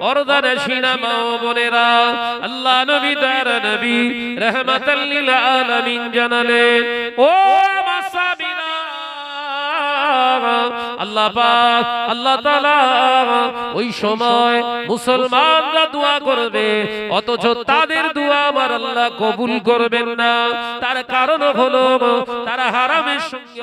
পর্দানশীনা মা ও বোনেরা, আল্লাহ নবী তার নবী রাহমাতাল লিল আলামিন জানালেন, ও মাসাবিনা, আল্লাহ পাক আল্লাহ তাআলা ওই সময় মুসলমানরা দোয়া করবে, অথচ তাদের দোয়া আমার আল্লাহ কবুল করবেন না। তার কারণ হলো তারা হারামের সঙ্গে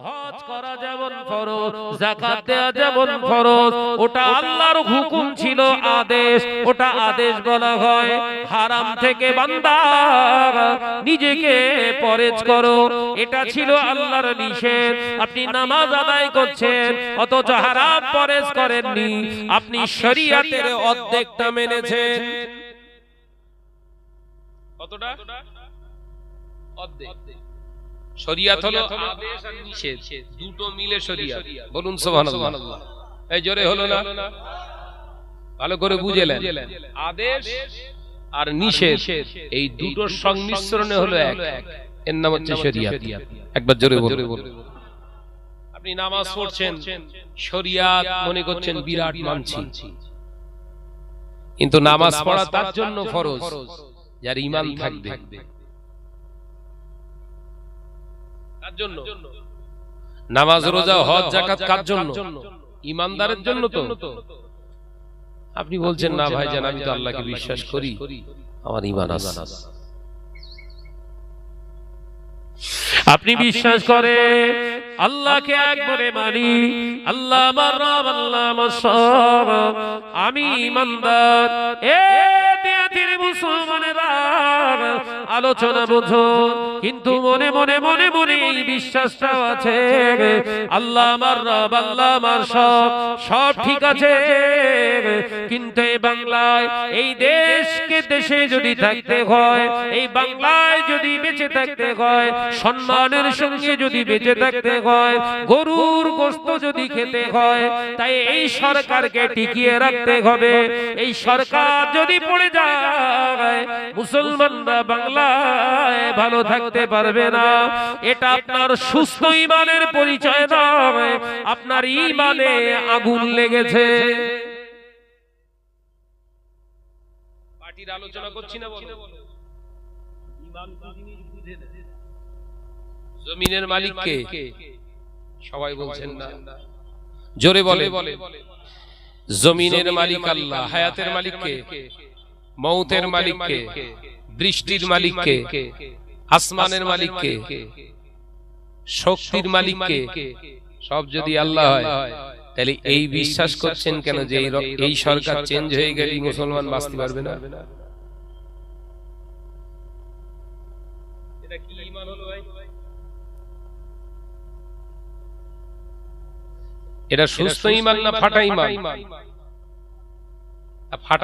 হজ করা যেমন ফরজ, যাকাত দেওয়া যেমন ফরজ, ওটা আল্লাহর হুকুম ছিল, আদেশ, ওটা আদেশ বলা হয়। হারাম থেকে বান্দা নিজেকে পরেজ করো, এটা ছিল আল্লাহর নিষেধ। আপনি নামাজ আদায় করছেন অথচ হারাম পরেজ করেননি, আপনি শরীয়তের অর্ধেকটা মেনেছেন। কতটা? অর্ধেক। শরিয়াত হলো আদেশ আর নিষেধ, দুটো মিলে শরিয়াত। বলুন সুবহানাল্লাহ। এই জোরে হলো না? ভালো করে বুঝলেন? আদেশ আর নিষেধ এই দুটোর সংমিশ্রণে হলো এক, এর নাম হচ্ছে শরিয়াত। একবার জোরে বলুন। আপনি নামাজ পড়ছেন, শরিয়াত মনে করছেন বিরাট মানছি, কিন্তু নামাজ পড়া তার জন্য ফরজ যার ঈমান থাকবে। নামাজ, রোজা, হজ, যাকাত কার জন্য? ঈমানদারের জন্য তো। আপনি বলছেন না ভাইজান, আমি তো আল্লাহকে বিশ্বাস করি, আমার ঈমান আছে। আপনি বিশ্বাস করে আল্লাহকে একবারে মানি, আল্লাহ আমার রব, আল্লাহ আমার সব, আমি ঈমানদার। এ দিয়াতির মুসলমানেরা, আলোচনা বুঝো, কিন্তু মনে মনে মনে মনে এই বিশ্বাসটাও আছে, আল্লাহ আমার রব, আল্লাহ আমার সব, সব ঠিক আছে, কিন্তু এই বাংলায়, এই দেশকে দেশে যদি থাকতে হয়, এই বাংলায় যদি বেঁচে থাকতে হয়, সম্মানের সঙ্গে যদি বেঁচে থাকতে হয়, গরুর গোশত যদি খেতে হয়, তাই এই সরকারকে টিকিয়ে রাখতে হবে। এই সরকার যদি পড়ে যায়, মুসলমানরা বাংলায় ভালো থাকতে পারবে না। এটা আপনার সুস্থ ঈমানের পরিচয় নয়, আপনার ঈমানে আগুন লেগেছে। পার্টির আলোচনা করছি না, বলো। ঈমান কি জিনিস বুঝে না? জমিনের মালিক কে? সবাই বলছেন না, জোরে বলে। জমিনের মালিক আল্লাহ। হায়াতের মালিক কে? মউতের মালিক কে? বৃষ্টির মালিক কে? আসমানের মালিক কে? শক্তির মালিক কে? সব যদি আল্লাহ হয়, তাহলে এই বিশ্বাস করছেন কেন যে এই সরকার চেঞ্জ হয়ে গেলে মুসলমান বাঁচতে পারবে না? এটা কি ঈমান হলো ভাই? এটা সুস্থ ঈমান না ফাটা ঈমান? ফাটা